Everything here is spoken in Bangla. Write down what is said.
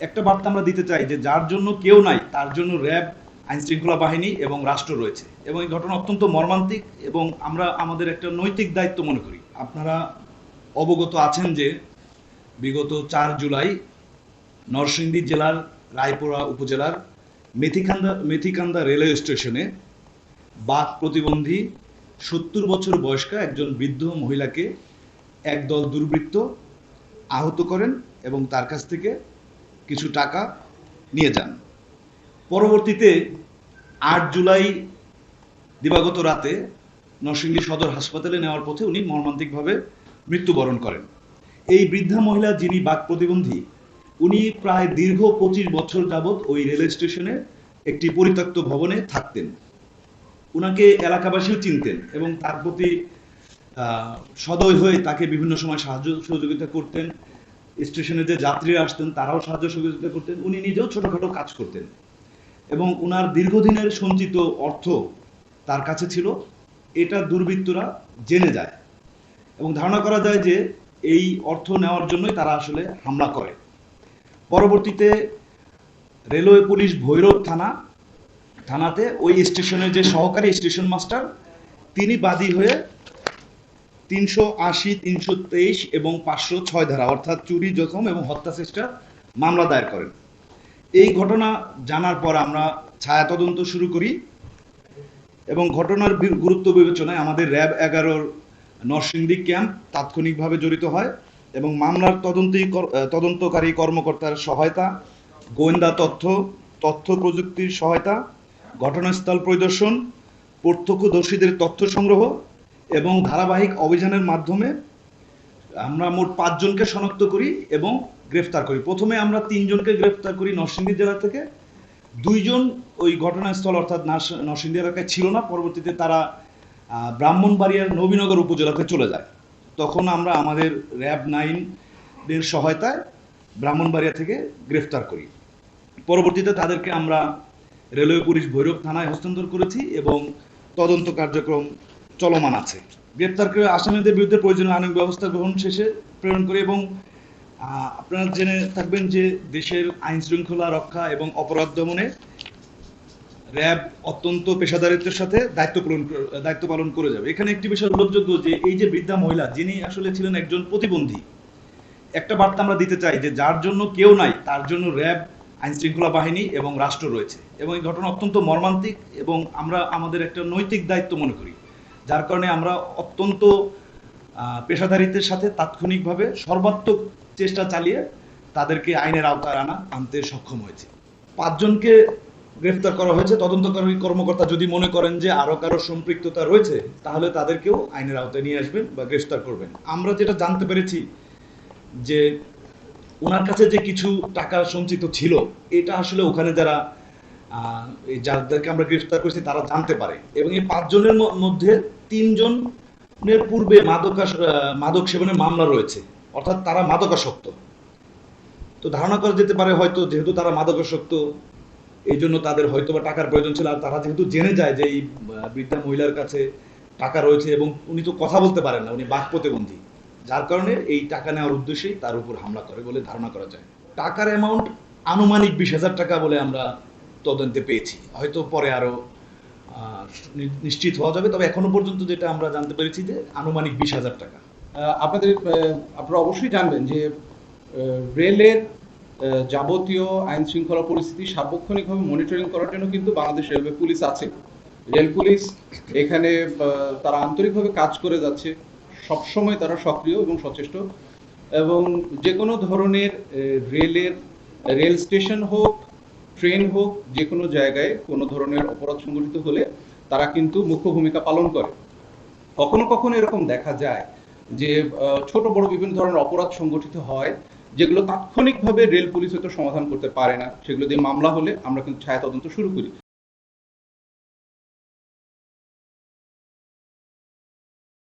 একটা বার্তা আমরা দিতে চাই যে যার জন্য কেউ নাই তার জন্য র্যাব, আইন শৃঙ্খলা বাহিনী এবং রাষ্ট্র রয়েছে এবং এই ঘটনা অত্যন্ত মর্মান্তিক এবং আমরা আমাদের একটা নৈতিক দায়িত্ব মনে করি। আপনারা অবগত আছেন যে বিগত ৪ জুলাই নরসিংদী জেলার রায়পুরা উপজেলার মেথিকান্দা রেলওয়ে স্টেশনে বাক প্রতিবন্ধী ৭০ বছর বয়স্কা একজন বৃদ্ধ মহিলাকে একদল দুর্বৃত্ত আহত করেন এবং তার কাছ থেকে কিছু টাকা নিয়ে যান। পরবর্তীতে ৮ জুলাই দিবাগত রাতে নরসিংদী সদর হাসপাতালে নেওয়ার পথে উনি মর্মান্তিকভাবে মৃত্যুবরণ করেন। এই বৃদ্ধা মহিলা যিনি বাক প্রতিবন্ধী, উনি প্রায় দীর্ঘ ২৫ বছর যাবৎ ওই রেল স্টেশনে একটি পরিত্যক্ত ভবনে থাকতেন। উনাকে এলাকাবাসীও চিনতেন এবং তার প্রতি সদয় হয়ে তাকে বিভিন্ন সময় সাহায্য সহযোগিতা করতেন। স্টেশনে যে যাত্রীরা আসতেন তারাও সাহায্য সহযোগিতা করতেন। উনি নিজেও ছোটখাটো কাজ করতেন এবং উনার দীর্ঘদিনের সঞ্চিত অর্থ তার কাছে ছিল। এটা দুর্বৃত্তরা জেনে যায় এবং ধারণা করা যায় যে এই অর্থ নেওয়ার জন্যই তারা আসলে হামলা করে। পরবর্তীতে রেলওয়ে পুলিশ ভৈরব থানাতে ওই স্টেশনের যে সহকারী স্টেশন মাস্টার, তিনি বাদী হয়ে ৩৮০, ৩২৩ এবং ৫০৬ ধারা অর্থাৎ চুরি, জখম এবং হত্যা চেষ্টার মামলা দায়ের করেন। এই ঘটনা জানার পর আমরা ছায়া তদন্ত শুরু করি এবং ঘটনার গুরুত্ব বিবেচনায় আমাদের র্যাব ১১-র নরসিংদী ক্যাম্প তাৎক্ষণিকভাবে জড়িত হয় এবং মামলার তদন্তকারী কর্মকর্তার সহায়তা, গোয়েন্দা তথ্য প্রযুক্তির সহায়তা, ঘটনাস্থল পরিদর্শন, প্রত্যক্ষদর্শীদের তথ্য সংগ্রহ এবং ধারাবাহিক অভিযানের মাধ্যমে আমরা মোট ৫ জনকে শনাক্ত করি এবং গ্রেফতার করি। প্রথমে আমরা ৩ জনকে গ্রেফতার করি নরসিংদী জেলা থেকে। ২ জন ওই ঘটনাস্থল অর্থাৎ নরসিংদী এলাকায় ছিল না। পরবর্তীতে তারা ব্রাহ্মণবাড়িয়ার নবীনগর উপজেলাতে চলে যায়। তখন আমরা আমাদের র্যাব 9 এর সহায়তায় ব্রাহ্মণবাড়িয়া থেকে গ্রেফতার করি। পরবর্তীতে তাদেরকে আমরা রেলওয়ে পুলিশ ভৈরব থানায় হস্তান্তর করেছি এবং তদন্ত কার্যক্রম চলমান আছে। গ্রেপ্তার করে আসামিদের বিরুদ্ধে প্রয়োজনীয় আইনানুগ ব্যবস্থা গ্রহণ শেষে প্রেরণ করে এবং আপনারা জেনে থাকবেন যে দেশের আইন শৃঙ্খলা রক্ষা এবং অপরাধ দমনে র্যাব অত্যন্ত পেশাদারিত্বের সাথে দায়িত্ব পালন করে যাবে। এখানে একটি বিষয় উল্লেখযোগ্য যে এই যে বৃদ্ধা মহিলা যিনি আসলে ছিলেন একজন প্রতিবন্ধী, একটা বার্তা আমরা দিতে চাই যে যার জন্য কেউ নাই তার জন্য র্যাব, আইন শৃঙ্খলা বাহিনী এবং রাষ্ট্র রয়েছে এবং এই ঘটনা অত্যন্ত মর্মান্তিক এবং আমরা আমাদের একটা নৈতিক দায়িত্ব মনে করি। যার কারণে আমরা অত্যন্ত পেশাদারিত্বের সাথে তাৎক্ষণিকভাবে সর্বাত্মক চেষ্টা চালিয়ে তাদেরকে আইনের আওতায় আনতে সক্ষম হয়েছে। ৫ জনকে গ্রেফতার করা হয়েছে। তদন্তকারী কর্মকর্তা যদি মনে করেন যে আরো কারো সম্পৃক্ততা রয়েছে তাহলে তাদেরকেও আইনের আওতায় নিয়ে আসবেন বা গ্রেফতার করবেন। আমরা যেটা জানতে পেরেছি যে ওনার কাছে যে কিছু টাকা সঞ্চিত ছিল, এটা আসলে ওখানে যাদেরকে আমরা গ্রেফতার করেছি তারা জানতে পারে এবং এই ৫ জনের মধ্যে ৩ জনের পূর্বে মাদক সেবনের মামলা রয়েছে, অর্থাৎ তারা মাদকাসক্ত। তো ধারণা করা যেতে পারে হয়তো যেহেতু তারা মাদকাসক্ত এই জন্য তাদের হয়তো বা টাকার প্রয়োজন ছিল। আর তারা যেহেতু জেনে যায় যে এই বৃদ্ধা মহিলার কাছে টাকা রয়েছে এবং উনি তো কথা বলতে পারেন না, উনি বাক প্রতিবন্ধী, যার কারণে এই টাকা নেওয়ার উদ্দেশ্যেই তার উপর হামলা করে বলে ধারণা করা যায়। টাকার অ্যামাউন্ট আনুমানিক ২০,০০০ টাকা বলে আমরা তদন্তে পেয়েছি। হয়তো পরে আরো নিশ্চিত হওয়া যাবে, তবে এখনো পর্যন্ত যেটা আমরা জানতে পেরেছি যে আনুমানিক ২০,০০০ টাকা। আপনারা অবশ্যই জানবেন যে রেলের যাবতীয় আইন শৃঙ্খলা পরিস্থিতি সার্বক্ষণিকভাবে মনিটরিং করার জন্য কিন্তু বাংলাদেশ রেলওয়ে পুলিশ আছে। রেল পুলিশ এখানে তারা আন্তরিকভাবে কাজ করে যাচ্ছে, সবসময় তারা সক্রিয় এবং সচেষ্ট এবং যে কোনো ধরনের রেল স্টেশন হোক, ট্রেন হোক, যে কোনো জায়গায় কোনো ধরনের অপরাধ সংঘটিত হলে তারা কিন্তু মুখ্য ভূমিকা পালন করে। কখনো কখনো এরকম দেখা যায় যে ছোট বড় বিভিন্ন ধরনের অপরাধ সংঘটিত হয় যেগুলো তাৎক্ষণিকভাবে রেল পুলিশ হয়তো সমাধান করতে পারে না, সেগুলো দিয়ে মামলা হলে আমরা কিন্তু ছায়া তদন্ত শুরু করি।